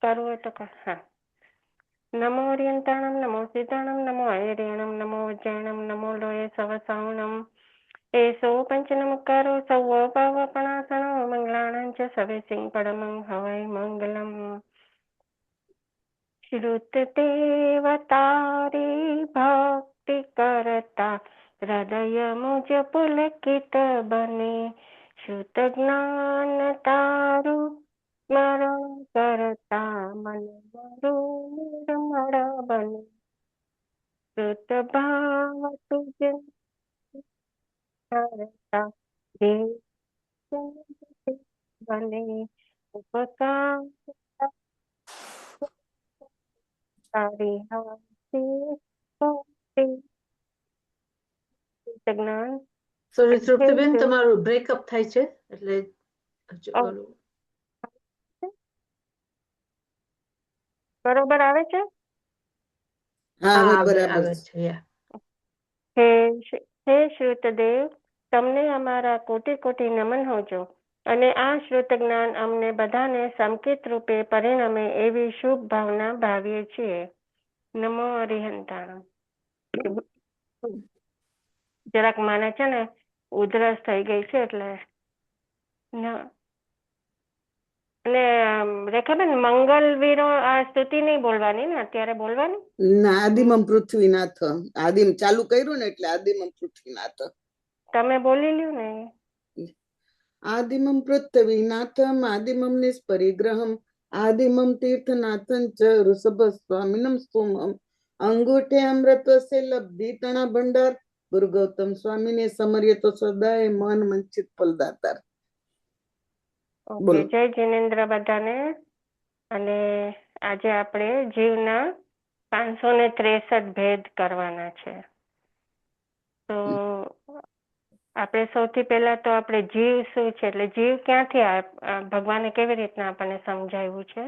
કરવું હોય તો હા. નમો ઓરિયંતાણમ, નમો સીતાણમ, નમો આયર્યણમ, નમો ઉજ્જૈનમ, નમો લોય સવસાવનમ. એસો પંચનમકારો સૌ પાવપણાસણો મંગલાણં ચ સવે સિંહ પડમં હવૈ મંગલમ. શ્રુતદેવતારી ભક્તિ કરતા હૃદય મુજ પુલકિત બને. શ્રુત જ્ઞાન તારું સ્મરણ કરતા મન મારું નિર્મળ બને. શ્રુત ભાવ તુજ કરતા દેવ બને. ઉપકાર તારી જ્ઞાન. સોરી તૃપ્તિબેન, તમારું બ્રેકઅપ થાય છે એટલે બરોબર આવે છે? હા, બરાબર છે. હે શ્રુતદેવ, તમને અમારા કોટી કોટી નમન હોજો. અને આ શ્રુત જ્ઞાન અમને બધાને સંકેત રૂપે પરિણમે એવી શુભ ભાવના ભાવીએ છીએ. નમો અરિહંતાણમ. જરાક મને છે ને ઉધરસ થઈ ગઈ છે એટલે. અને રેખાબેન, મંગલ વીરો આ સ્તુતિ નહીં બોલવાની ને અત્યારે બોલવાની? ના, આદિમમ પૃથ્વીનાથ. આદિમ ચાલુ કર્યું ને એટલે આદિમમ પૃથ્વીનાથ. તમે બોલી લ્યું ને. આદિમમ પૃથ્વીનાથમ આદિમમ નિષ્પરિગ્રહમ આદિમમ તીર્થનાથં ચ ઋષભ સ્વામિનમ સોમમ અંગૂઠે અમૃતવસે લબ્ધિ તણા ભંડાર ગુરુ ગૌતમ સ્વામીને સમર્ય તો સદાય મન મંચિત ફલદાતાર. ઓકે, જય જિનેન્દ્ર બધાને. અને આજે આપણે જીવના 563 ભેદ કરવાના છે. તો આપણે સૌથી પહેલા તો આપણે જીવ શું છે, એટલે જીવ ક્યાંથી ભગવાને કેવી રીતના આપણને સમજાવ્યું છે,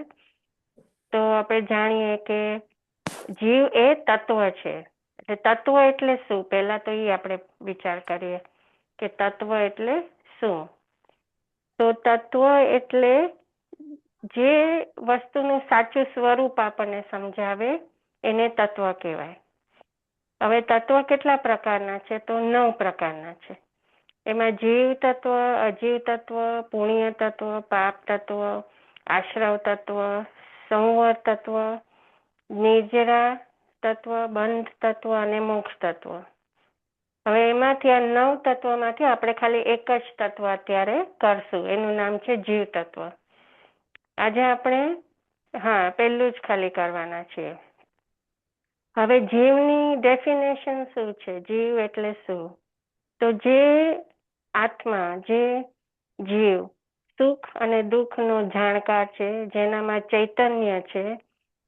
તો આપણે જાણીએ કે જીવ એ તત્વ છે. એટલે તત્વ એટલે શું, પહેલા તો એ આપણે વિચાર કરીએ કે તત્વ એટલે શું. તો તત્વ એટલે જે વસ્તુનું સાચું સ્વરૂપ આપણને સમજાવે એને તત્વ કહેવાય. હવે તત્વ કેટલા પ્રકારના છે, તો 9 પ્રકારના છે. એમાં જીવ તત્વ, અજીવ તત્વ, પુણ્ય તત્વ, પાપ તત્વ, આશ્રવ તત્વ, સંવર તત્વ, નિર્જરા તત્વ, બંધ તત્વ અને મોક્ષ તત્વ. હવે એમાંથી આ 9 તત્વમાંથી આપણે ખાલી એક જ તત્વ અત્યારે કરશું, એનું નામ છે જીવ તત્વ. આજે આપણે પહેલું જ ખાલી કરવાના છીએ. હવે જીવની ડેફિનેશન શું છે, જીવ એટલે શું? તો જે આત્મા, જે જીવ સુખ અને દુઃખનો જાણકાર છે, જેનામાં ચૈતન્ય છે,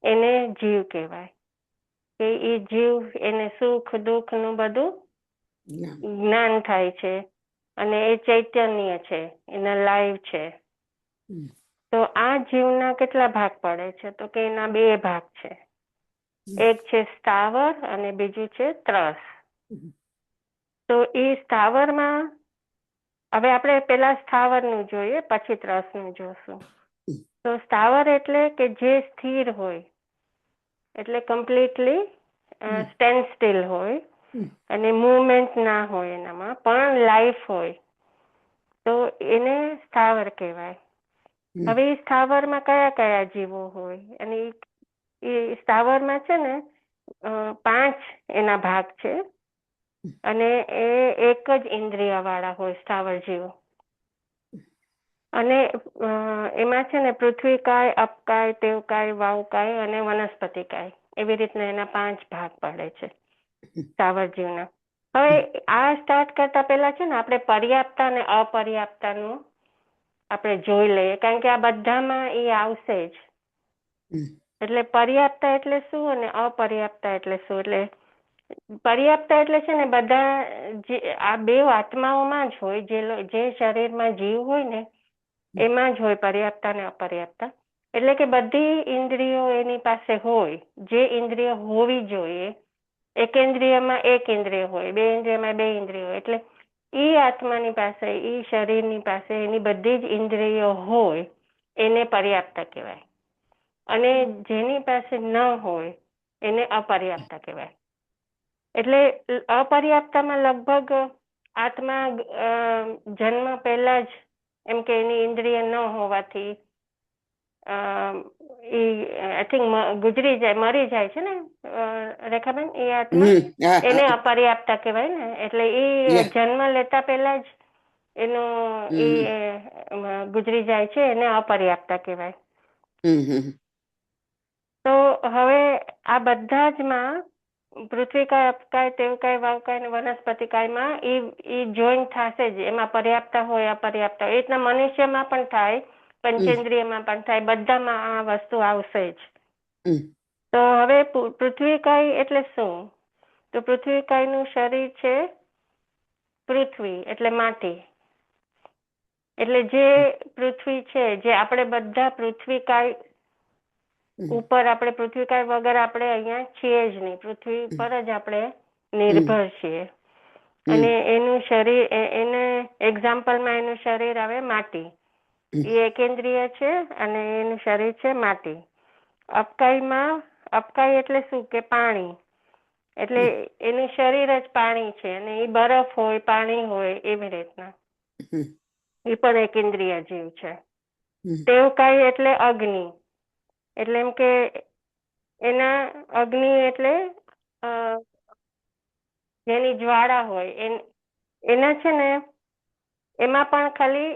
એને જીવ કહેવાય. કે એ જીવ એને સુખ દુઃખનું બધું જ્ઞાન થાય છે અને એ ચૈતન્ય છે, એના લાઈવ છે. તો આ જીવના કેટલા ભાગ પડે છે, તો કે એના 2 ભાગ છે. એક છે સ્થાવર અને બીજું છે ત્રસ. તો એ સ્થાવરમાં હવે આપણે પેલા સ્થાવરનું જોઈએ, પછી ત્રસનું જોશું. તો સ્થાવર એટલે કે જે સ્થિર હોય, એટલે કમ્પ્લીટલી સ્ટેન્ડ સ્ટીલ હોય અને મૂવમેન્ટ ના હોય, એનામાં પણ લાઈફ હોય, તો એને સ્થાવર કહેવાય. હવે એ સ્થાવરમાં કયા કયા જીવો હોય, અને એ સ્થાવરમાં છે ને 5 એના ભાગ છે અને એ એક જ ઇન્દ્રિય વાળા હોય સ્થાવર જીવો. અને એમાં છે ને પૃથ્વીકાય, અપકાય, તેવકાય, વાવકાય અને વનસ્પતિકાય, એવી રીતના એના 5 ભાગ પડે છે સ્થાવર જીવના. હવે આ સ્ટાર્ટ કરતા પહેલા છે ને આપણે પર્યાપ્તતા અને અપર્યાપ્તતાનું આપણે જોઈ લઈએ, કારણ કે આ બધામાં એ આવશે જ. એટલે પર્યાપ્તતા એટલે શું અને અપર્યાપ્તતા એટલે શું? એટલે પર્યાપ્તતા એટલે છે ને બધા આ 2 આત્માઓમાં જ હોય, જે શરીરમાં જીવ હોય ને એમાં જ હોય પર્યાપ્તતા અને અપર્યાપ્તતા. એટલે કે બધી ઇન્દ્રિયો એની પાસે હોય, જે ઇન્દ્રિય હોવી જોઈએ. એક ઇન્દ્રિયમાં 1 ઇન્દ્રિય હોય, 2 ઇન્દ્રિયમાં 2 ઇન્દ્રિય હોય. એટલે ઈ આત્માની પાસે, ઈ શરીરની પાસે એની બધી જ ઇન્દ્રિયો હોય, એને પર્યાપ્ત કહેવાય. અને જેની પાસે ન હોય એને અપર્યાપ્તા કહેવાય. એટલે અપર્યાપ્તામાં લગભગ આત્મા જન્મ પહેલા જ એમ કે એની ઇન્દ્રિય ન હોવાથી આઈ થિંક મરી જાય છે ને રેખાબેન, એ આત્મા એને અપર્યાપ્તા કહેવાય ને. એટલે એ જન્મ લેતા પહેલા જ એનો એ ગુજરી જાય છે, એને અપર્યાપ્તા કહેવાય. તો હવે આ બધા જ માં પૃથ્વીકાય, અપકાય, તેવકાય, વાવકાય અને વનસ્પતિકાયમાં એ જોઈન્ટ થશે જ. એમાં પર્યાપ્તા હોય, અપર્યાપ્તા હોય. એ રીતના મનુષ્યમાં પણ થાય, પંચેન્દ્રિયમાં પણ થાય, બધામાં આ વસ્તુ આવશે જ. તો હવે પૃથ્વીકાય એટલે શું? તો પૃથ્વીકાયનું શરીર છે પૃથ્વી એટલે માટી. એટલે જે પૃથ્વી છે, જે આપણે બધા પૃથ્વીકાય ઉપર, આપણે પૃથ્વીકાય વગર આપણે અહીંયા છીએ જ નહીં. પૃથ્વી પર જ આપણે નિર્ભર છીએ. અને એનું શરીર, એને એક્ઝામ્પલમાં એનું શરીર આવે માટી. એ એકેન્દ્રિય છે અને એનું શરીર છે માટી. અપકાયમાં, અપકાય એટલે શું કે પાણી. એટલે એનું શરીર જ પાણી છે અને એ બરફ હોય, પાણી હોય, એવી રીતના એ પણ એકેન્દ્રિય જીવ છે. તેવકાય એટલે અગ્નિ. એટલે એમ કે એના અગ્નિ એટલે જેની જ્વાળા હોય એના છે ને, એમાં પણ ખાલી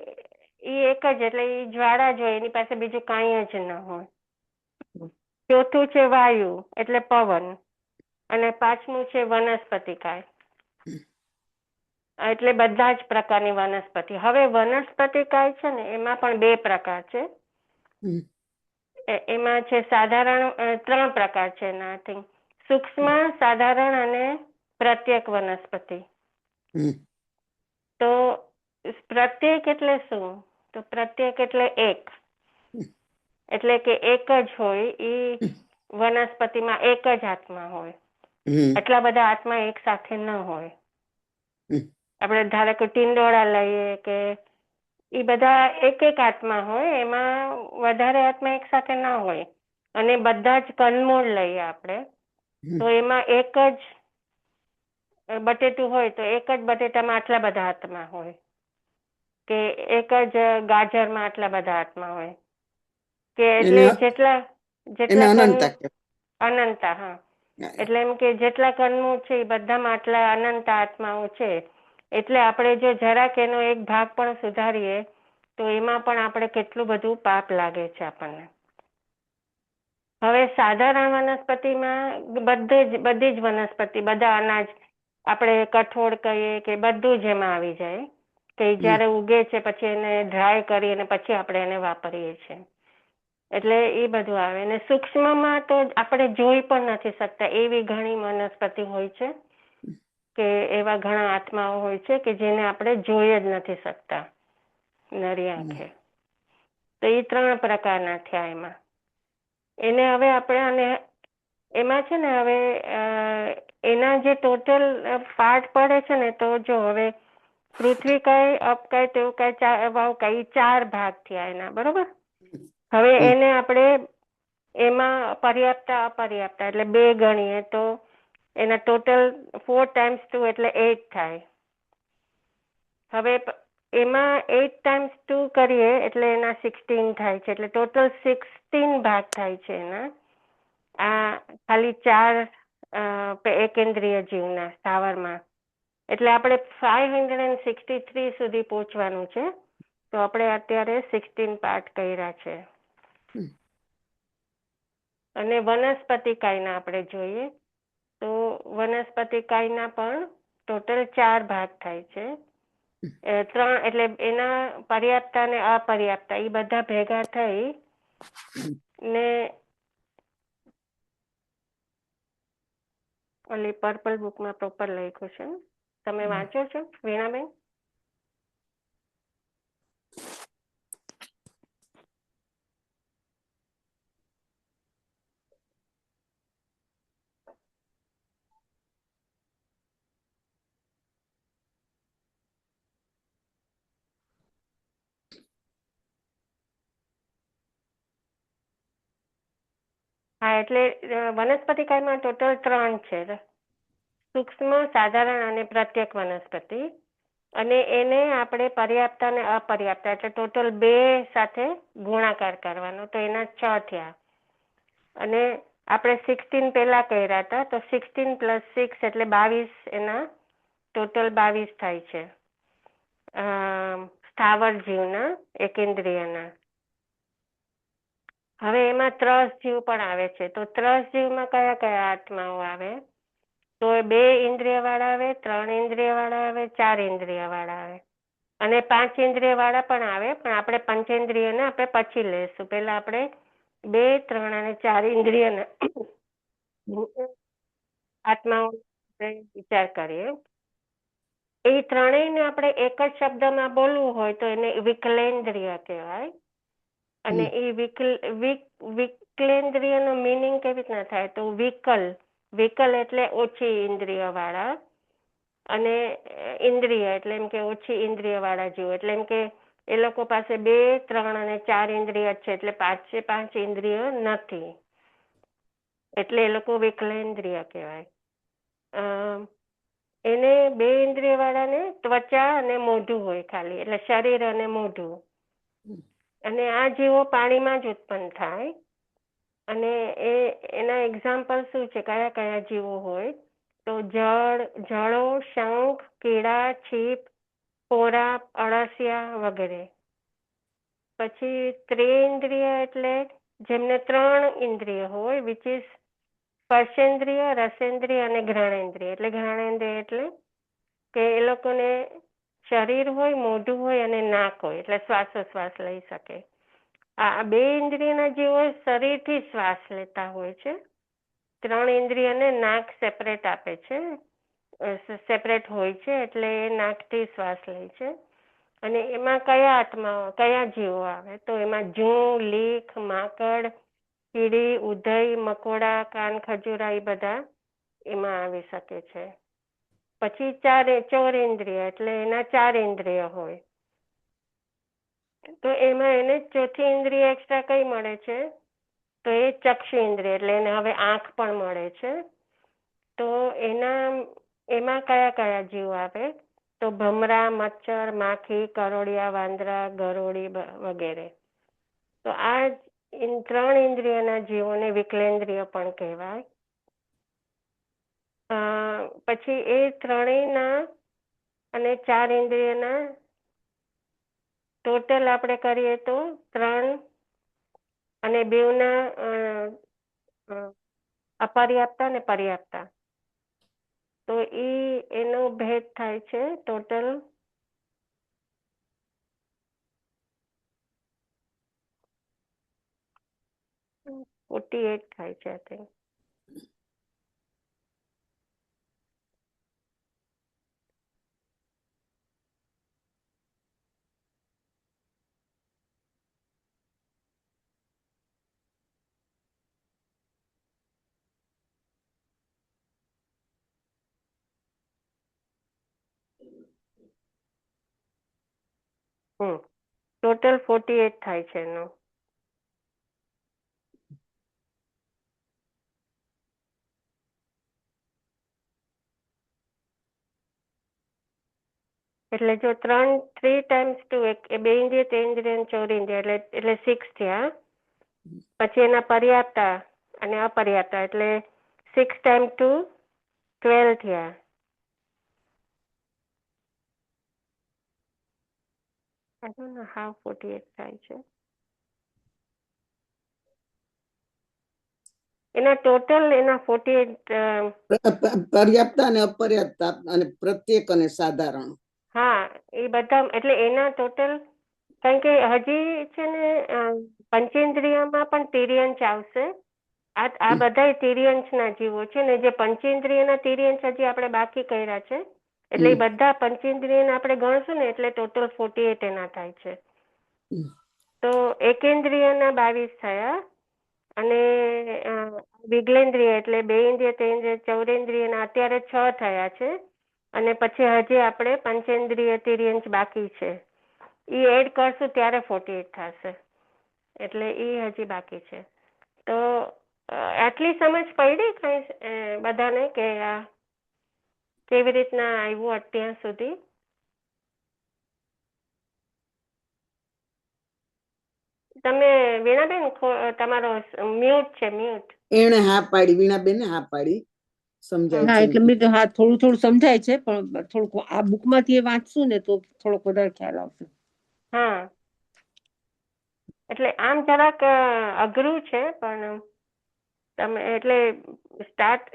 એ એક જ, એટલે એ જ્વાળા જ હોય, એની પાસે બીજું કાંઈ જ ન હોય. ચોથું છે વાયુ એટલે પવન. અને પાંચમું છે વનસ્પતિકાય. એટલે બધા જ પ્રકારની વનસ્પતિ. હવે વનસ્પતિકાય છે ને, એમાં પણ બે પ્રકાર છે. એમાં છે સાધારણ, 3 પ્રકાર છે એના. આઈ થિંક સૂક્ષ્મ, સાધારણ અને પ્રત્યેક વનસ્પતિ. તો પ્રત્યેક એટલે શું? તો પ્રત્યેક એટલે એક. એટલે કે એક જ હોય, એ વનસ્પતિમાં એક જ આત્મા હોય. એટલા બધા આત્મા એક સાથે ન હોય. આપણે ધારો કે ટીંડોળા લઈએ કે એ બધા એક એક આત્મા હોય, એમાં વધારે આત્મા એક સાથે ના હોય. અને બધા જ કંદમૂળ લઈએ આપણે, તો એમાં એક જ બટેટું હોય તો એક જ બટેટામાં આટલા બધા આત્મા હોય, કે એક જ ગાજરમાં આટલા બધા આત્મા હોય, કે એટલે જેટલા અનંતા. હા, એટલે એમ કે જેટલા કંદમૂળ છે એ બધામાં આટલા અનંત આત્માઓ છે. એટલે આપણે જો જરાક એનો એક ભાગ પણ સુધારીએ તો એમાં પણ આપણે કેટલું બધું પાપ લાગે છે આપણને. હવે સાધારણ વનસ્પતિમાં બધી જ વનસ્પતિ, બધા અનાજ, આપણે કઠોળ કહીએ કે બધું જ એમાં આવી જાય. કે જ્યારે ઉગે છે પછી એને ડ્રાય કરી અને પછી આપણે એને વાપરીએ છીએ. એટલે એ બધું આવે. અને સૂક્ષ્મમાં તો આપણે જોઈ પણ નથી શકતા એવી ઘણી વનસ્પતિ હોય છે, કે એવા ઘણા આત્માઓ હોય છે કે જેને આપણે જોઈ જ નથી શકતા નરી આંખે. તો એ 3 પ્રકારના થયા એમાં. એને હવે આપણે, અને એમાં છે ને હવે એના જે ટોટલ પાર્ટ પડે છે ને, તો જો હવે પૃથ્વીકાય, અપકાય, તેવકાય, વાવકાય, એ 4 ભાગ થયા એના, બરોબર. હવે એને આપણે એમાં પર્યાપ્તા, અપર્યાપ્તા એટલે 2 ગણીએ તો એના ટોટલ 4 × 2 એટલે 8 થાય. હવે એમાં 8 × 2 કરીએ એટલે એના 16 થાય છે. એટલે ટોટલ 16 ભાગ થાય છે એના. આ ખાલી 4 એકેન્દ્રિય જીવના સ્થાવરમાં. એટલે આપણે 563 સુધી પહોંચવાનું છે. તો આપણે અત્યારે 16 પાર્ટ કર્યા છે. અને વનસ્પતિકાયના આપણે જોઈએ તો વનસ્પતિકાયના પણ ટોટલ 4 ભાગ થાય છે. 3 એટલે એના પર્યાપ્તા અને અપર્યાપ્તા એ બધા ભેગા થઈ ને ઓલી પર્પલ બુકમાં પ્રોપર લખ્યું છે. તમે વાંચો છો વીણાબેન? હા, એટલે વનસ્પતિકાયમાં ટોટલ 3 છે: સૂક્ષ્મ, સાધારણ અને પ્રત્યેક વનસ્પતિ. અને એને આપણે પર્યાપ્ત અને અપર્યાપ્ત એટલે ટોટલ 2 સાથે ગુણાકાર કરવાનો, તો એના 6 થયા. અને આપણે 16 પહેલા કર્યા હતા, તો 16 + 6 એટલે 22, એના ટોટલ 22 થાય છે સ્થાવર જીવના, એકેન્દ્રિયના. હવે એમાં ત્રસ જીવ પણ આવે છે. તો ત્રસ જીવમાં કયા કયા આત્માઓ આવે? તો 2 ઇન્દ્રિય વાળા આવે, 3 ઇન્દ્રિય વાળા આવે, 4 ઇન્દ્રિય વાળા આવે અને 5 ઇન્દ્રિય વાળા પણ આવે. પણ આપણે પંચેન્દ્રિયને આપણે પછી લેશું. પહેલા આપણે 2, 3 અને 4 ઇન્દ્રિયના આત્માઓ વિચાર કરીએ. એ ત્રણેયને આપણે એક જ શબ્દમાં બોલવું હોય તો એને વિકલેન્દ્રિય કહેવાય. અને એ વિકલેન્દ્રિયનો મિનિંગ કેવી રીતના થાય? તો વિકલ એટલે ઓછી ઇન્દ્રિય વાળા, અને ઇન્દ્રિય એટલે એમ કે ઓછી ઇન્દ્રિય વાળા જીવો. એટલે એમ કે એ લોકો પાસે 2, 3 અને 4 ઇન્દ્રિય છે, એટલે 5 ઇન્દ્રિય નથી, એટલે એ લોકો વિકલેન્દ્રિય કહેવાય. એને 2 ઇન્દ્રિય વાળાને ત્વચા અને મોઢું હોય ખાલી, એટલે શરીર અને મોઢું. અને આ જીવો પાણીમાં જ ઉત્પન્ન થાય. અને એના એક્ઝામ્પલ શું છે, કયા કયા જીવો હોય? તો જળો, શંખ, કીડા, છીપ, પોરા, અળસિયા વગેરે. પછી ત્રિઇન્દ્રિય એટલે જેમને 3 ઇન્દ્રિય હોય, વિચ ઇઝ સ્પર્શેન્દ્રિય, રસેન્દ્રિય અને ઘ્રાણેન્દ્રિય. એટલે ઘ્રાણેન્દ્રિય એટલે કે એ લોકોને શરીર હોય, મોઢું હોય અને નાક હોય, એટલે શ્વાસોશ્વાસ લઈ શકે. આ 2 ઇન્દ્રિયના જીવો શરીરથી શ્વાસ લેતા હોય છે. 3 ઇન્દ્રિયને નાક સેપરેટ આપે છે, સેપરેટ હોય છે, એટલે એ નાકથી શ્વાસ લે છે. અને એમાં કયા આત્માઓ, કયા જીવો આવે? તો એમાં જૂં, લીખ, માકડ, કીડી, ઉધઈ, મકોડા, કાન ખજૂરા, એ બધા એમાં આવી શકે છે. પછી ચોરેન્દ્રિય એટલે એના 4 ઇન્દ્રિય હોય. તો એમાં એને ચોથી ઇન્દ્રિય એક્સ્ટ્રા કઈ મળે છે? તો એ ચક્ષુ ઇન્દ્રિય, એટલે એને હવે આંખ પણ મળે છે. તો એમાં કયા કયા જીવ આવે? તો ભમરા, મચ્છર, માખી, કરોળિયા, વાંદરા, ગરોળી વગેરે. તો આ 3 ઇન્દ્રિયના જીવોને વિકલેન્દ્રિય પણ કહેવાય. પછી એ ત્રણેયના અને 4 ઇન્દ્રિયના ટોટલ આપણે કરીએ તો 3 અને 2ના અપર્યાપ્તા અને પર્યાપ્તા. તો એનો ભેદ થાય છે ટોટલ 48 થાય છે, આઈ થિંક. ટોટલ 48 થાય છે એનો. એટલે જો 3 ટાઈમ્સ 2 એ 2 ઇન્દ્રિય, 3 ઇન્દ્રિય અને 4 ઇન્દ્રિય એટલે 6 થયા. પછી એના પર્યાપ્તા અને અપર્યાપ્તા એટલે 6 × 2 12 થયા. I don't know how 48 થાય છે. એના ટોટલ એના 48 પર્યાપ્ત અને અપર્યાપ્ત અને પ્રત્યેક અને સાધારણ. હા, એ બધા એટલે એના ટોટલ, કારણ કે હજી છે ને પંચેન્દ્રિયમાં પણ તિર્યંચ આવશે. આ બધા તિર્યંચના જીવો છે ને, જે પંચેન્દ્રિયના તિર્યંચ હજી આપણે બાકી કર્યા છે. એટલે એ બધા પંચેન્દ્રિયને આપણે ગણશું ને એટલે ટોટલ 48 એના થાય છે. તો એકેન્દ્રિયના 22 થયા. અને વિગલેન્દ્રિય એટલે 2 ઇન્દ્રિય, 3 ઇન્દ્રિય, ચૌરેન્દ્રિયના અત્યારે 6 થયા છે. અને પછી હજી આપણે પંચેન્દ્રિય તિર્યંચ બાકી છે. એ એડ કરશું ત્યારે 48 થશે. એટલે એ હજી બાકી છે. તો આટલી સમજ પડી કઈ બધાને કે આ કેવી રીતના આવ્યું અત્યાર સુધી? તમે વીણાબેન તમારો મ્યુટ છે, મ્યુટ. એણે હા પાડી, વીણાબેને હા પાડી, સમજાય હા છે. એટલે મેં તો હા થોડું સમજાય છે, પણ થોડુંક આ બુકમાંથી એ વાંચશું ને તો થોડોક વધારે ખ્યાલ આવશે. હા, એટલે આમ જરાક અઘરું છે, પણ તમે એટલે સ્ટાર્ટ,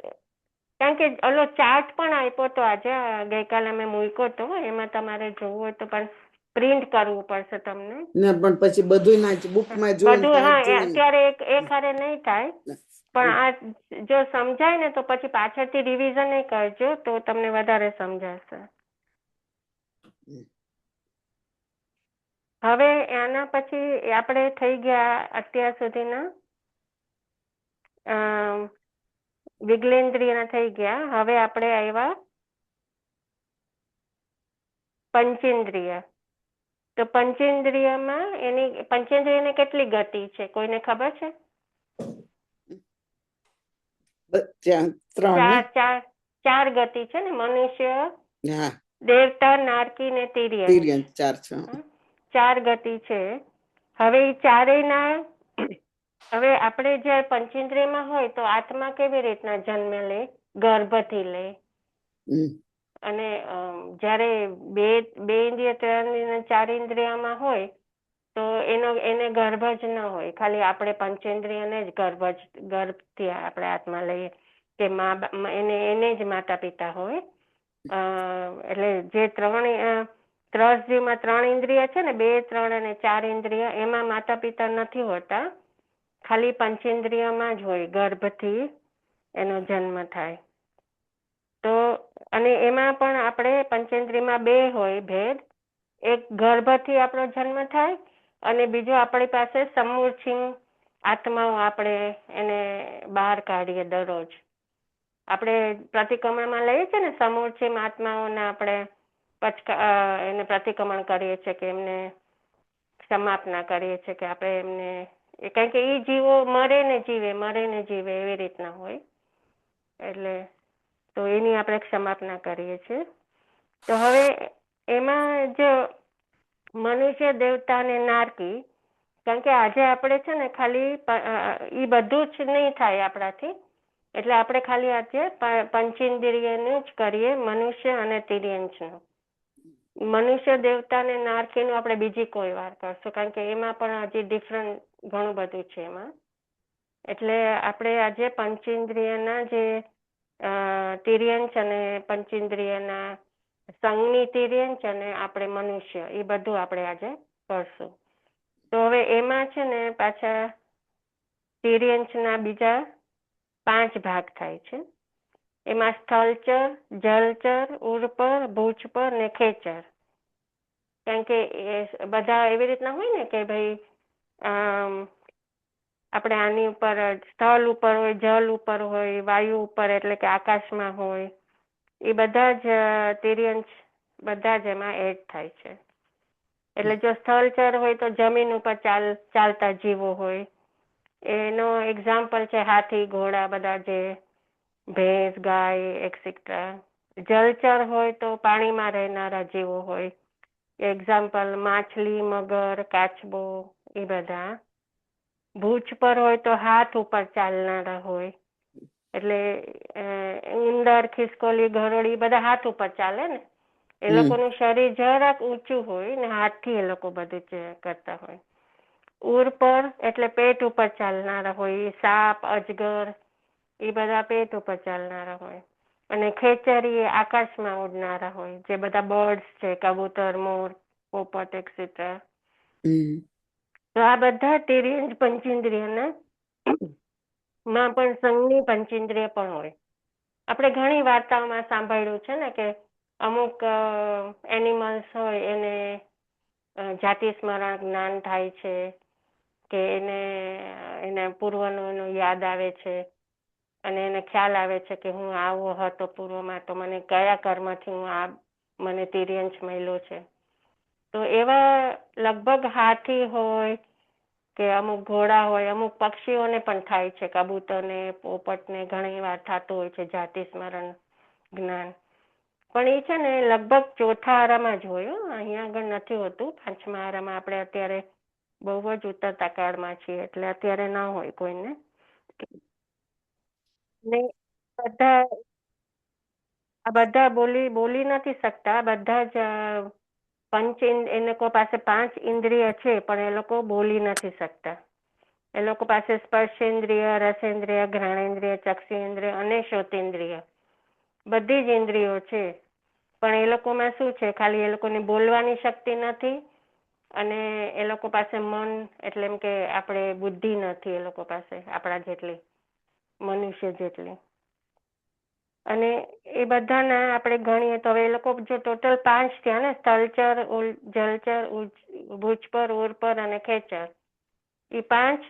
કારણ કે ઓલો ચાર્ટ પણ આપ્યો તો આજે, ગઈકાલે મેં મૂક્યો તો, એમાં તમારે જોવું હોય તો પણ પ્રિન્ટ કરવું પડશે તમને. ના પણ પછી બધું ના બુકમાં જોઈને બધું ત્યાં હા, જોઈને અત્યારે એક હારે નહીં થાય, પણ આ જો સમજાય ને તો પછી પાછળથી રિવિઝન કરજો તો તમને વધારે સમજાશે. હવે એના પછી આપણે થઈ ગયા અત્યાર સુધીના વિગલેન્દ્રિયના થઈ ગયા. હવે આપણે આવ્યા પંચેન્દ્રિય. તો પંચેન્દ્રિયમાં પંચેન્દ્રિયને કેટલી ગતિ છે, કોઈને ખબર છે? ચાર ગતિ છે ને, મનુષ્ય, દેવતા, નારકી ને તિર્યન, ચાર ગતિ છે. હવે એ ચારેયના, હવે આપણે જે પંચેન્દ્રિયમાં હોય તો આત્મા કેવી રીતના જન્મ લે? ગર્ભથી લે. અને જ્યારે બે ઇન્દ્રિય, 3 ઇન્દ્રિય, 4 ઇન્દ્રિયમાં હોય તો એને ગર્ભ જ ન હોય, ખાલી આપણે પંચેન્દ્રિયને જ ગર્ભથી આપણે આત્મા લઈએ કે એને જ માતા પિતા હોય. એટલે જે ત્રસજીવમાં 3 ઇન્દ્રિય છે ને, 2, 3 અને 4 ઇન્દ્રિય, એમાં માતા પિતા નથી હોતા, ખાલી પંચેન્દ્રિયમાં જ હોય, ગર્ભથી એનો જન્મ થાય. તો અને એમાં પણ આપણે પંચેન્દ્રિયમાં 2 હોય ભેદ, એક ગર્ભથી આપણો જન્મ થાય અને બીજો આપણી પાસે સમૂર્છિમ આત્માઓ આપણે એને બહાર કાઢીએ દરરોજ. આપણે પ્રતિક્રમણમાં લઈએ છીએ ને, સમૂર્છિમ આત્માઓને આપણે એને પ્રતિક્રમણ કરીએ છીએ કે એમને સમાપના કરીએ છીએ, કે આપણે એમને, કારણ કે એ જીવો મરે ને જીવે એવી રીતના હોય, એટલે તો એની આપણે ક્ષમાપના કરીએ છીએ. તો હવે એમાં જો મનુષ્ય, દેવતા અને નારકી, કારણ કે આજે આપણે છે ને ખાલી એ બધું જ નહીં થાય આપણાથી, એટલે આપણે ખાલી આજે પંચેન્દ્રિયનું જ કરીએ, મનુષ્ય અને તિર્યંશનું. મનુષ્ય, દેવતા અને નારકીનું આપણે બીજી કોઈ વાર કરશું, કારણ કે એમાં પણ હજી ડિફરન્ટ ઘણું બધું છે એમાં. એટલે આપણે આજે પંચેન્દ્રિયના જે તિર્યંશ અને પંચેન્દ્રિયના સંજ્ઞી તિર્યંશ અને આપણે મનુષ્ય, એ બધું આપણે આજે કરશું. તો હવે એમાં છે ને પાછા તિર્યંશના બીજા 5 ભાગ થાય છે. એમાં સ્થળચર, જલચર, ઉર્પર, ભૂચપર ને ખેચર. કારણ કે બધા એવી રીતના હોય ને કે ભાઈ આપણે આની ઉપર સ્થળ ઉપર હોય, જલ ઉપર હોય, વાયુ ઉપર એટલે કે આકાશમાં હોય, એ બધા જ તિર્યંશ બધા જ એમાં એડ થાય છે. એટલે જો સ્થળચર હોય તો જમીન ઉપર ચાલતા જીવો હોય, એનો એક્ઝામ્પલ છે હાથી, ઘોડા, બધા જે ભેંસ, ગાય એક્સેટ્રા. જલચર હોય તો પાણીમાં રહેનારા જીવો હોય, એક્ઝામ્પલ માછલી, મગર, કાચબો, એ બધા. ભૂચ પર હોય તો હાથ ઉપર ચાલનારા હોય, એટલે ઉંદર, ખિસકોલી, ગરોળી બધા હાથ ઉપર ચાલે ને, એ લોકોનું શરીર જરાક ઊંચું હોય ને હાથથી એ લોકો બધું કરતા હોય. ઉર પર એટલે પેટ ઉપર ચાલનારા હોય, સાપ, અજગર, એ બધા પેટ ઉપર ચાલનારા હોય. અને ખેચરી એ આકાશમાં ઉડનારા હોય, જે બધા બર્ડ્સ છે, કબૂતર, મોર, પોપટ એક્સેટ્રા. તો આ બધા તિર્યંશ પંચેન્દ્રિયના માં પણ સંજ્ઞી પંચેન્દ્રિય પણ હોય. આપણે ઘણી વાર્તાઓમાં સાંભળ્યું છે ને કે અમુક એનિમલ્સ હોય એને જાતિ સ્મરણ જ્ઞાન થાય છે, કે એને પૂર્વનું યાદ આવે છે અને એને ખ્યાલ આવે છે કે હું આવો હતો પૂર્વમાં, તો મને કયા કર્મથી મને તિર્યંશ મળ્યો છે. તો એવા લગભગ હાથી હોય, કે અમુક ઘોડા હોય, અમુક પક્ષીઓને પણ થાય છે, કબૂતરને, પોપટને ઘણી વાર થતું હોય છે જાતિ સ્મરણ જ્ઞાન. પણ એ છે ને લગભગ ચોથા આરામાં જ હોય. અહીંયા આગળ નથી હોતું. પાંચમા આરામાં આપણે અત્યારે બહુ જ ઉતરતા કાળમાં છીએ એટલે અત્યારે ના હોય કોઈને. ને બધા બોલી નથી શકતા. બધા જ એ લોકો પાસે 5 ઇન્દ્રિય છે પણ એ લોકો બોલી નથી શકતા. એ લોકો પાસે સ્પર્શેન્દ્રિય, રસેન્દ્રિય, ઘ્રાણેન્દ્રિય, ચક્ષેન્દ્રિય અને શ્રોતેન્દ્રિય બધી જ ઇન્દ્રિયો છે. પણ એ લોકોમાં શું છે, ખાલી એ લોકોને બોલવાની શક્તિ નથી અને એ લોકો પાસે મન એટલે એમ કે આપણે બુદ્ધિ નથી એ લોકો પાસે આપણા જેટલી, મનુષ્ય જેટલી. અને એ બધાના આપણે ગણીએ તો હવે એ લોકો જો ટોટલ 5 થયા ને, સ્થળચર, જલચર, ભુજપર, ઉર્પર અને ખેચર, એ 5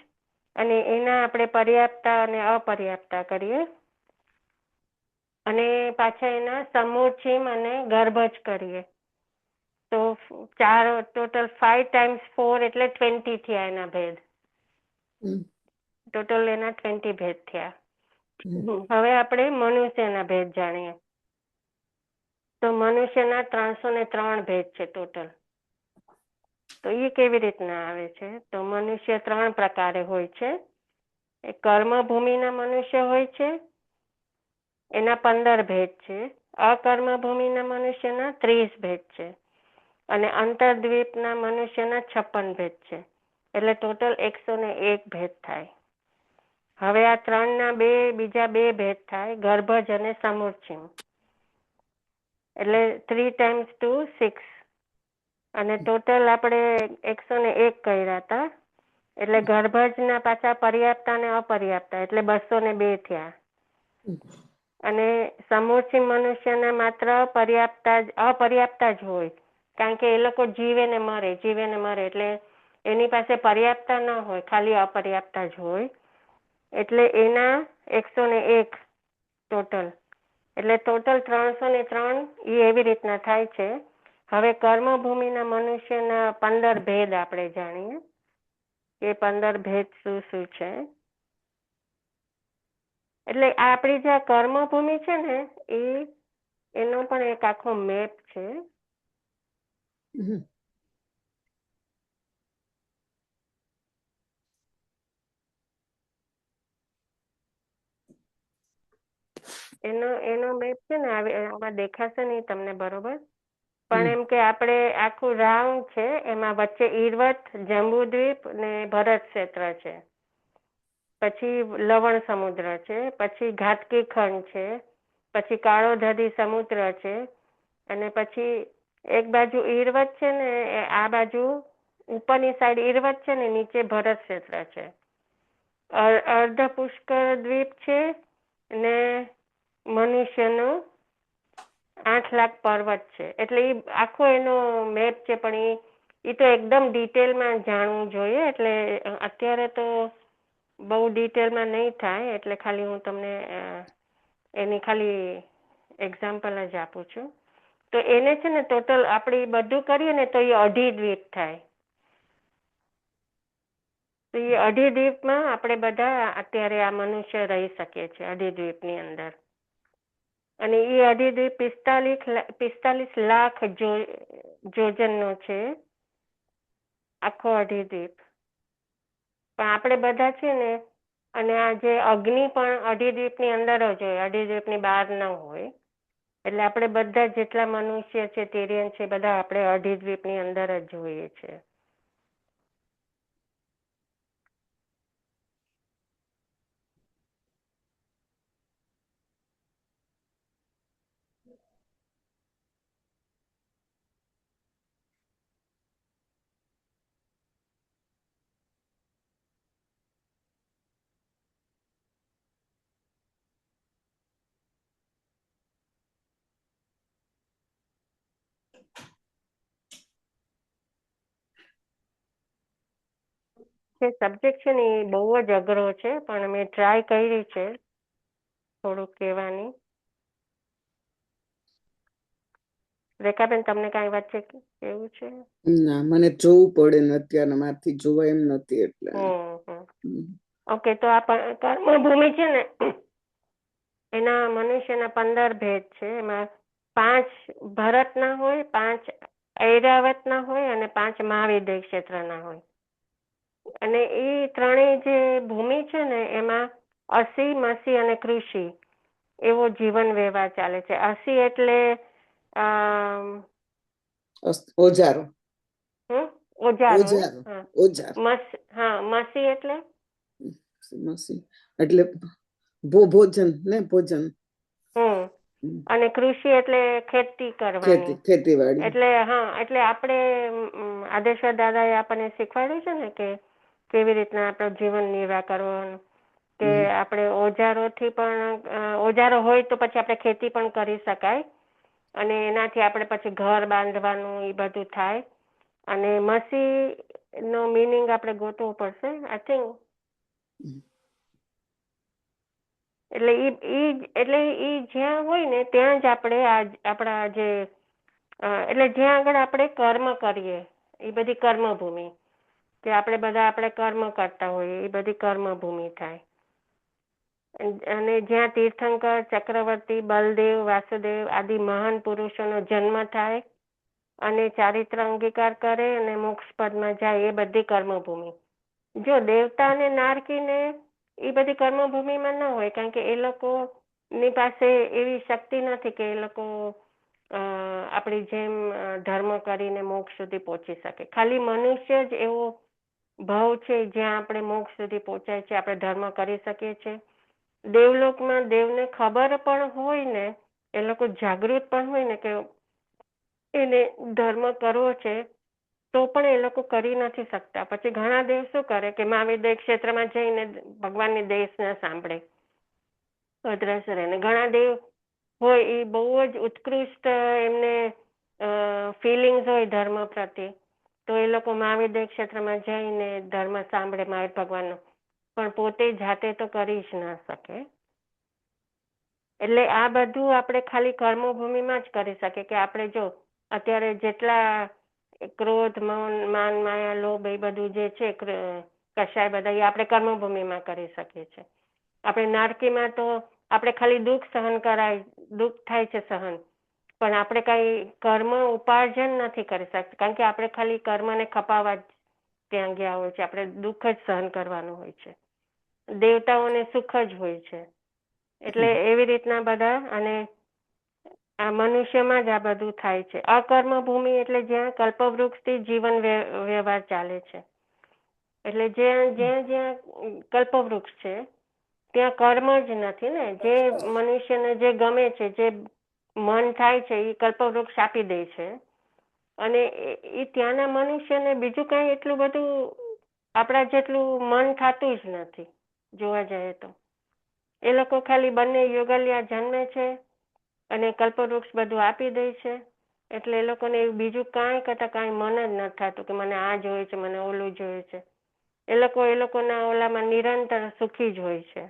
અને એના આપણે પર્યાપ્તા અને અપર્યાપ્તા કરીએ અને પાછા એના સમૂર્છિમ અને ગર્ભજ કરીએ તો 4 ટોટલ 5 × 4 એટલે 20 થયા એના ભેદ. ટોટલ એના 20 ભેદ થયા. હવે આપણે મનુષ્યના ભેદ જાણીએ તો મનુષ્યના 303 ભેદ છે ટોટલ. તો એ કેવી રીતના આવે છે? તો મનુષ્ય 3 પ્રકારે હોય છે. એ કર્મભૂમિના મનુષ્ય હોય છે, એના 15 ભેદ છે. અકર્મભૂમિના મનુષ્યના 30 ભેદ છે અને અંતર્દ્વીપના મનુષ્યના 56 ભેદ છે. એટલે ટોટલ 101 ભેદ થાય. હવે આ 3ના બીજા 2 ભેદ થાય, ગર્ભજ અને સમૂર્છિમ. એટલે 3 × 2 = 6 અને ટોટલ આપણે 101 કર્યા હતા. એટલે ગર્ભજના પાછા પર્યાપ્તા અને અપર્યાપ્તા એટલે 202 થયા. અને સમૂર્છિમ મનુષ્યના માત્ર અપર્યાપ્તા જ હોય, કારણ કે એ લોકો જીવે ને મરે એટલે એની પાસે પર્યાપ્તા ન હોય, ખાલી અપર્યાપ્તા જ હોય. એટલે એના 101 ટોટલ. એટલે ટોટલ 303 એ એવી રીતના થાય છે. હવે કર્મભૂમિના મનુષ્યના 15 ભેદ આપણે જાણીએ. એ 15 ભેદ શું છે? એટલે આપણી જે કર્મભૂમિ છે ને એનો પણ એક આખો મેપ છે. એનો મેપ છે ને આમાં દેખાશે નહીં તમને બરોબર, પણ એમ કે આપણે આખું રાઉન્ડ છે, એમાં વચ્ચે ઈર્વત, જંબુદ્વીપ ને ભરત ક્ષેત્ર છે, પછી લવણ સમુદ્ર છે, પછી ઘાતકી ખંડ છે, પછી કાળોદધી સમુદ્ર છે અને પછી એક બાજુ ઈર્વત છે ને આ બાજુ ઉપરની સાઈડ ઈર્વત છે ને નીચે ભરત ક્ષેત્ર છે. અર્ધ પુષ્કર દ્વીપ છે ને મનુષ્યનો 8 લાખ પર્વત છે. એટલે એ આખો એનો મેપ છે, પણ એ તો એકદમ ડિટેલમાં જાણવું જોઈએ. એટલે અત્યારે તો બહુ ડિટેલમાં નહીં થાય, એટલે ખાલી હું તમને એની ખાલી એક્ઝામ્પલ જ આપું છું. તો એને છે ને ટોટલ આપણે બધું કરીએ ને તો એ 2.5 દ્વીપ થાય. તો એ 2.5 દ્વીપમાં આપણે બધા અત્યારે આ મનુષ્ય રહી શકીએ છીએ 2.5 દ્વીપની અંદર. અને એ 2.5 દ્વીપ 45 લાખ જોજનનો છે આખો 2.5 દ્વીપ. પણ આપણે બધા છે ને, અને આ જે અગ્નિ પણ 2.5 દ્વીપની અંદર જ હોય, 2.5 દ્વીપની બહાર ન હોય. એટલે આપણે બધા જેટલા મનુષ્ય છે, તિર્યન છે, બધા આપણે 2.5 દ્વીપની અંદર જ જોઈએ છે. જે સબ્જેક્ટ છે ને એ બહુ જ અઘરો છે, પણ મેં ટ્રાય કરી છે થોડુંક કહેવાની. રેખાબેન, તમને કાંઈ વચ્ચે કેવું છે? ના, મને જોવું પડે ને અત્યારે મારથી જોવાય એમ નથી એટલે. ઓકે, તો આ કર્મભૂમિ છે ને, એના મનુષ્યના 15 ભેદ છે. એમાં 5 ભરતના હોય, 5 ઐરાવતના હોય અને 5 મહાવિદ્ય ક્ષેત્રના હોય. અને એ ત્રણેય જે ભૂમિ છે ને, એમાં અસી, મસી અને કૃષિ એવો જીવન વ્યવહાર ચાલે છે. અસી એટલે ઓજારો. ઓજારો. ઓજારો. મસી એટલે મસી એટલે ભોજન ને ભોજન. અને કૃષિ એટલે ખેતી કરવાની, ખેતીવાડી. એટલે આપણે આદેશ્વર દાદાએ આપણને શીખવાડ્યું છે ને કે કેવી રીતના આપણો જીવન નિર્વાહ કરવાનો, કે આપણે ઓજારોથી પણ ઓજારો હોય તો પછી આપણે ખેતી પણ કરી શકાય અને એનાથી આપણે પછી ઘર બાંધવાનું એ બધું થાય. અને મસી નો મીનિંગ આપણે ગોતવો પડશે, આઈ થિંક. એટલે ઈ જ્યાં હોય ને ત્યાં જ આપણે આપણા જે એટલે જ્યાં આગળ આપણે કર્મ કરીએ એ બધી કર્મભૂમિ, કે આપણે બધા આપણે કર્મ કરતા હોઈએ એ બધી કર્મભૂમિ થાય. અને જ્યાં તીર્થંકર, ચક્રવર્તી, બલદેવ, વાસુદેવ આદિ મહાન પુરુષોનો જન્મ થાય અને ચારિત્ર અંગીકાર કરે અને મોક્ષ પદમાં જાય, એ બધી કર્મભૂમિ. જો દેવતા અને નારકીને એ બધી કર્મભૂમિમાં ન હોય, કારણ કે એ લોકોની પાસે એવી શક્તિ નથી કે એ લોકો આપણી જેમ ધર્મ કરીને મોક્ષ સુધી પહોંચી શકે. ખાલી મનુષ્ય જ એવો ભાવ છે જ્યાં આપણે મોક્ષ સુધી પહોંચાય છે, આપણે ધર્મ કરી શકીએ છીએ. દેવલોકમાં દેવને ખબર પણ હોય ને, એ લોકો જાગૃત પણ હોય ને કે એને ધર્મ કરવો છે, તો પણ એ લોકો કરી નથી શકતા. પછી ઘણા દેવ શું કરે કે મહાવિદ્ય ક્ષેત્રમાં જઈને ભગવાનની દેશને સાંભળે, અદ્રશ્ય રહે. ઘણા દેવ હોય એ બહુ જ ઉત્કૃષ્ટ એમને ફિલિંગ્સ હોય ધર્મ પ્રત્યે, તો એ લોકો મહાવિદ્ય ક્ષેત્રમાં જઈને ધર્મ સાંભળે મહાવીર ભગવાનનો, પણ પોતે જાતે તો કરી જ ના શકે. એટલે આ બધું આપણે ખાલી કર્મભૂમિમાં જ કરી શકીએ, કે આપણે જો અત્યારે જેટલા ક્રોધ, માન, માયા, લોભ એ બધું જે છે કશાય બધા, એ આપણે કર્મભૂમિમાં કરી શકીએ છીએ. આપણે નારકીમાં તો આપણે ખાલી દુઃખ સહન કરાય, દુઃખ થાય છે સહન, પણ આપણે કઈ કર્મ ઉપાર્જન નથી કરી શકતા, કારણ કે આપણે ખાલી કર્મને ખપાવવા જ ત્યાં ગયા હોય છે. આપણે દુઃખ જ સહન કરવાનું હોય છે, દેવતાઓને સુખ જ હોય છે. એટલે એવી રીતના બધા, અને આ મનુષ્યમાં જ આ બધું થાય છે. અકર્મ ભૂમિ એટલે જ્યાં કલ્પવૃક્ષથી જીવન વ્યવહાર ચાલે છે. એટલે જ્યાં કલ્પવૃક્ષ છે ત્યાં કર્મ જ નથી ને. જે મનુષ્યને જે ગમે છે, જે મન થાય છે, એ કલ્પવૃક્ષ આપી દે છે. અને એ ત્યાંના મનુષ્યને બીજું કઈ એટલું બધું આપણા જેટલું મન થતું જ નથી જોવા જઈએ તો. એ લોકો ખાલી બંને યુગલિયા જન્મે છે અને કલ્પવૃક્ષ બધું આપી દે છે, એટલે એ લોકોને બીજું કાંઈ કરતા કાંઈ મન જ નથી થતું કે મને આ જોઈએ છે, મને ઓલું જોઈએ છે. એ લોકોના ઓલામાં નિરંતર સુખી જ હોય છે,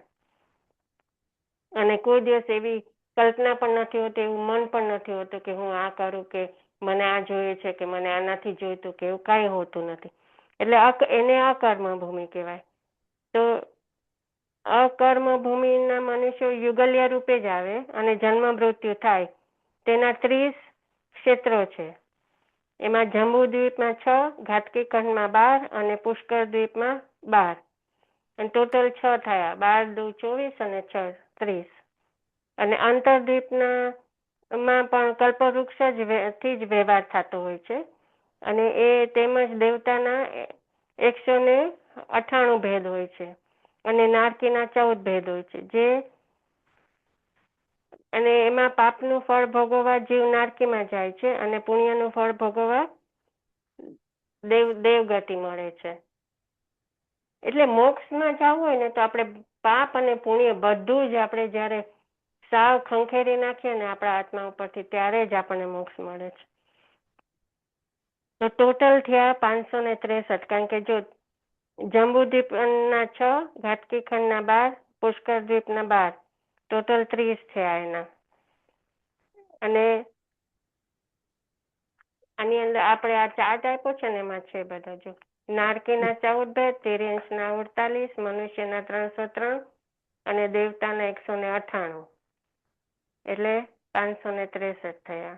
અને કોઈ દિવસ એવી કલ્પના પણ નથી હોતી, એવું મન પણ નથી હોતું કે હું આ કરું, કે મને આ જોઈએ છે, કે મને આ નથી જોઈતું, કે એવું કાંઈ હોતું નથી. એટલે એને અકર્મ ભૂમિ કહેવાય. તો અકર્મ ભૂમિના મનુષ્યો યુગલિયા રૂપે જ આવે અને જન્મ મૃત્યુ થાય. તેના 30 ક્ષેત્રો છે. એમાં જંબુદ્વીપમાં 6, ઘાટકી ખંડમાં 12 અને પુષ્કર દ્વીપમાં 12, અને ટોટલ 6 થયા. 12 × 2 = 24 અને 6 = 30. અને અંતરદ્વીપમાં પણ કલ્પવૃક્ષ થી જ વ્યવહાર થતો હોય છે, અને એ તેમજ દેવતાના 198 ભેદ હોય છે અને નારકીના 14 ભેદ હોય છે. અને એમાં પાપનું ફળ ભોગવવા જીવ નારકીમાં જાય છે અને પુણ્યનું ફળ ભોગવવા દેવગતિ મળે છે. એટલે મોક્ષમાં જવું હોય ને તો આપણે પાપ અને પુણ્ય બધું જ આપણે જ્યારે સાવ ખંખેરી નાખીએ ને આપણા આત્મા ઉપરથી, ત્યારે જ આપણને મોક્ષ મળે છે. તો ટોટલ થયા 563, કારણ કે જો જંબુદ્વીપના 6, ઘાટકી ખંડના 12, પુષ્કર દ્વીપના 12, ટોટલ 30 થયા એના. અને આની અંદર આપણે આ ચાર્ટ આપ્યો છે ને એમાં છે બધા જો નારકીના 14 ભેદ, તિર્યંશના 48, મનુષ્યના 303 અને દેવતાના 198 એટલે 563 થયા.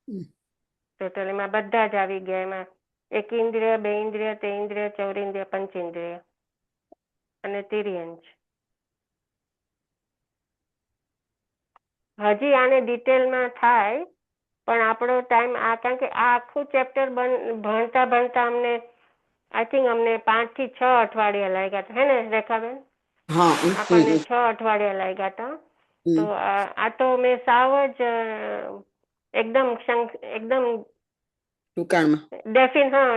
ટોટલ એમાં બધા જ આવી ગયા. એમાં એક ઇન્દ્રિય, બે ઇન્દ્રિય, તે ઇન્દ્રિય, ચૌરિન્દ્રિય, પંચેન્દ્રિય અને તિર્યંશ. હજી આને ડિટેલમાં થાય પણ આપણો ટાઈમ કારણ કે આ આખું ચેપ્ટર ભણતા ભણતા અમને આઈ થિંક અમને 5 થી 6 અઠવાડિયા લાગ્યા હતા, હે ને રેખાબેન? આપણને 6 અઠવાડિયા લાગ્યા હતા. તો આ તો મેં સાવ જ એકદમ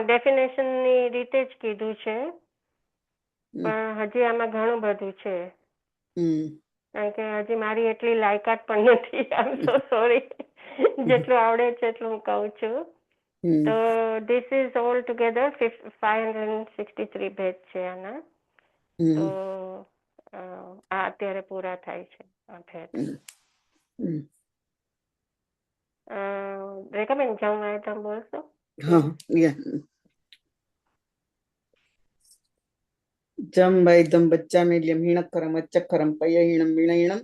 ડેફિનેશનની રીતે જ કીધું છે, પણ હજી આમાં ઘણું બધું છે. કારણ કે હજી મારી એટલી લાયકાત પણ નથી. આમ સો સોરી. જેટલું આવડે છે એટલું હું કહું છું. તો ધીસ ઇઝ ઓલ ટુગેધર 563 ભેદ છે આના. તો આ અત્યારે પૂરા થાય છે આ ભેદ. રેખાબેન જમવા તમે બોલશો? જમ વૈદમ બચ્ચામિલ્યમ હિણકરમ અચ્ચકરમ પયહીણમ વિણહીણમ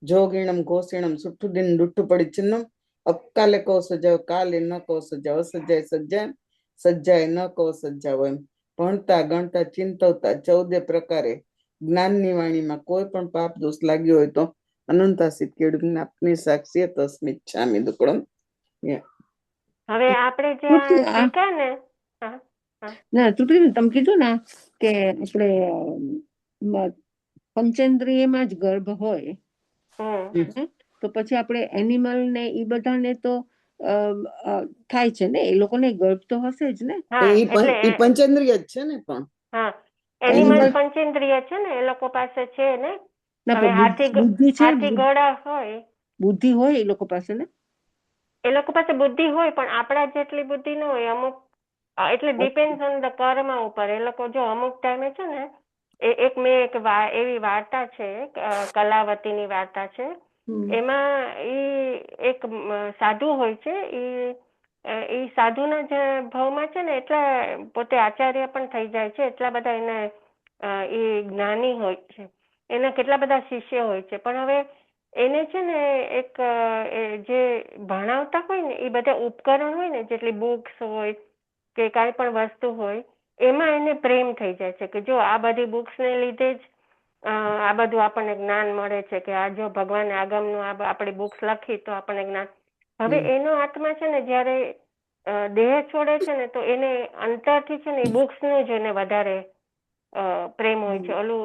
જોગીણમ ઘોષીણમ સુઠ્ઠુદિન ડુઠ્ઠુપડી ચિન્નમ અકાલે કો સજાવ કાલે ન કો સજાવ સજાય સજાય સજાય ન કો સજાવ. એમ ભણતા ગણતા ચિંતવતા 14 પ્રકારે જ્ઞાનની વાણીમાં કોઈ પણ પાપ દોષ લાગ્યો હોય તો અનંતાસિત કેળું આપની સાક્ષી તસ્મિચ્છામિ દુક્કડમ. હવે આપણે જે શીખ્યા ને ના ચૂંટણી તમે કીધું ને કે આપણે પંચેન્દ્રિયમાં જ ગર્ભ હોય તો પછી આપણે એનિમલ ને એ બધાને તો થાય છે ને, એ લોકોને ગર્ભ તો હશે જ ને. પંચેન્દ્રિય જ છે ને. પણ એનિમલ પંચેન્દ્રિય છે ને, એ લોકો પાસે છે ને. હાથી ઘોડા હોય, બુદ્ધિ હોય એ લોકો પાસે ને. એ લોકો પાસે બુદ્ધિ હોય પણ આપણા જેટલી બુદ્ધિ ન હોય અમુક. એટલે ડિપેન્ડ ઓન ધ કર્મ ઉપર. એ લોકો જો અમુક ટાઈમે છે ને મેં એક એવી વાર્તા છે, કલાવતીની વાર્તા છે. એમાં એક સાધુ હોય છે. એ સાધુના જે ભાવમાં છે ને એટલા પોતે આચાર્ય પણ થઈ જાય છે. એટલા બધા એને એ જ્ઞાની હોય છે. એના કેટલા બધા શિષ્ય હોય છે. પણ હવે એને છે ને એક જે ભણાવતા હોય ને એ બધા ઉપકરણ હોય ને, જેટલી બુક્સ હોય કે કાંઈ પણ વસ્તુ હોય, એમાં એને પ્રેમ થઈ જાય છે કે જો આ બધી બુક્સને લીધે જ આ બધું આપણને જ્ઞાન મળે છે કે આ જો ભગવાને આગમનું આપણી બુક્સ લખી તો આપણને જ્ઞાન. હવે એનો આત્મા છે ને જ્યારે દેહ છોડે છે ને તો એને અંતરથી છે ને એ બુક્સનું જ એને વધારે પ્રેમ હોય છે. ઓલું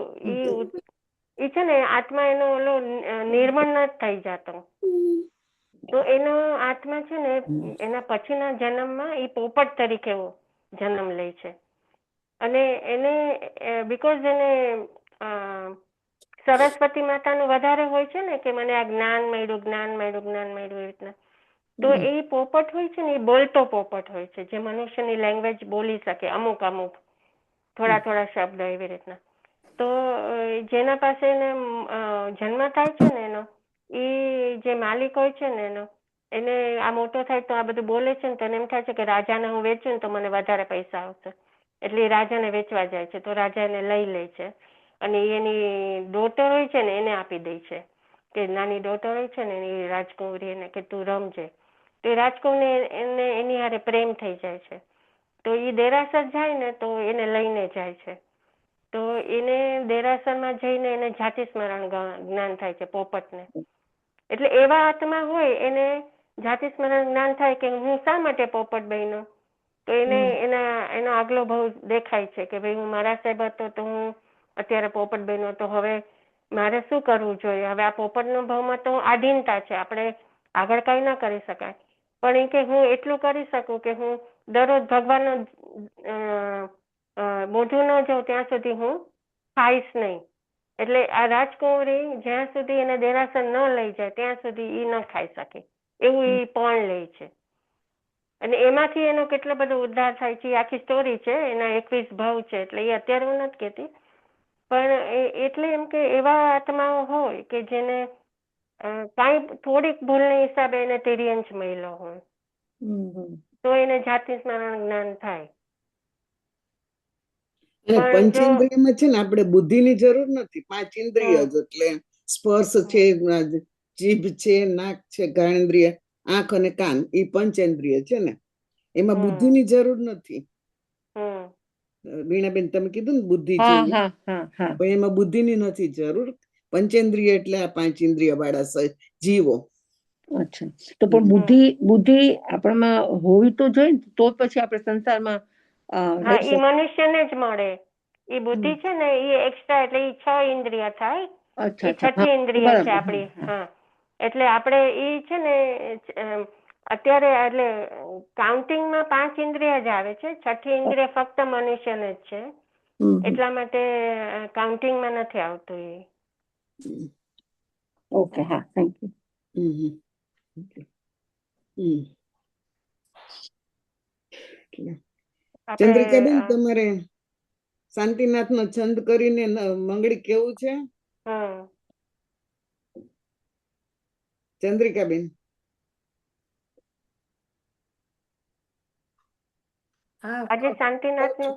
એ છે ને આત્મા એનો ઓલો નિર્મળ ન થઈ જતો. તો એનો આત્મા છે ને એના પછીના જન્મમાં એ પોપટ તરીકે જન્મ લે છે. અને એને બીકોઝ એને સરસ્વતી માતાનું વધારે હોય છે ને કે મને આ જ્ઞાન મળ્યું એવી રીતના. તો એ પોપટ હોય છે ને એ બોલતો પોપટ હોય છે, જે મનુષ્યની લેંગ્વેજ બોલી શકે અમુક થોડા શબ્દ એવી રીતના. તો જેના પાસે એને જન્મ થાય છે ને એનો એ જે માલિક હોય છે ને એને આ મોટો થાય તો આ બધું બોલે છે ને તો એમ થાય છે કે રાજાને હું વેચું ને તો મને વધારે પૈસા આવશે. એટલે એ રાજાને વેચવા જાય છે. તો રાજા એને લઈ લે છે અને એની ડોટર હોય છે ને એને આપી દે છે કે નાની ડોટર હોય છે ને એ રાજકુંવરી એને કે તું રમજે. તો એ રાજકુંવરી એને એની હારે પ્રેમ થઈ જાય છે. તો એ દેરાસર જાય ને તો એને લઈને જાય છે. તો એને દેરાસરમાં જઈને એને જાતિ સ્મરણ જ્ઞાન થાય છે પોપટને. એટલે એવા આત્મા હોય એને જાતિ સ્મરણ જ્ઞાન થાય કે હું શા માટે પોપટ બન્યો. તો એને એનો આગલો ભાવ દેખાય છે કે ભાઈ હું મારા સાહેબ હતો તો હું અત્યારે પોપટ બન્યો, તો હવે મારે શું કરવું જોઈએ. હવે આ પોપટનો ભાવમાં તો આધીનતા છે, આપણે આગળ કઈ ના કરી શકાય. પણ એ કે હું એટલું કરી શકું કે હું દરરોજ ભગવાનનો મોઢું ન જોઉં ત્યાં સુધી હું ખાઈશ નહીં. એટલે આ રાજકુંવરી જ્યાં સુધી એને દેરાસર ન લઈ જાય ત્યાં સુધી એ ન ખાઈ શકે એવું એ પણ લે છે. અને એમાંથી એનો કેટલો બધો ઉદ્ધાર થાય છે. આખી સ્ટોરી છે, એના 21 ભાવ છે. એટલે એ અત્યારે હું નથી કહેતી, પણ એટલે એમ કે એવા આત્માઓ હોય કે જેને કાંઈ થોડીક ભૂલના હિસાબે એને તિર્યંશ મળ્યો હોય તો એને જાતિ સ્મરણ જ્ઞાન થાય. અને પણ જો પંચેન્દ્રિયમાં છે ને આપણે બુદ્ધિની જરૂર નથી, 5 ઇન્દ્રિય જ, એટલે સ્પર્શ છે, જીભ છે, નાક છે, ઘાણેન્દ્રિય, આંખ અને કાન, એ પંચેન્દ્રિય છે ને, એમાં બુદ્ધિની જરૂર નથી. વીણાબેન તમે કીધું ને બુદ્ધિ હા જોઈએ, હા હા હા પણ એમાં બુદ્ધિની નથી જરૂર. પંચેન્દ્રિય એટલે આ 5 ઇન્દ્રિય વાળા જીવો. અચ્છા, તો પણ બુદ્ધિ આપણામાં હોવી તો જોઈએ ને, તો પછી આપણે સંસારમાં હા, એ મનુષ્યને જ મળે. એ બુદ્ધિ છે ને એ એક્સ્ટ્રા, એટલે એ 6 ઇન્દ્રિય થાય. અચ્છા એ છઠ્ઠી ઇન્દ્રિય છે બરાબર. આપણી. હા, એટલે આપણે એ છે ને અત્યારે એટલે કાઉન્ટિંગમાં 5 ઇન્દ્રિય જ આવે છે. છઠ્ઠી ઇન્દ્રિય ફક્ત મનુષ્યને જ છે, એટલા માટે કાઉન્ટિંગમાં નથી આવતું એ. ઓકે, હા, થેન્ક યુ. આપણે ચંદ્રિકાબેન, તમારે શાંતિનાથ નો છંદ કરીને મંગળી કેવું છે? ચંદ્રિકાબેન, આજે શાંતિનાથ નું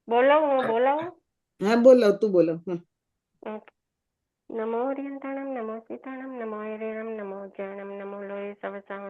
બોલાવું? હા, બોલાવ, તું બોલાવ. નમો હરિયંતાણમ, નમો સીતાણમ, નમો હરિરમ, નમો જૈનમ, નમો લોહી સવસાવણ.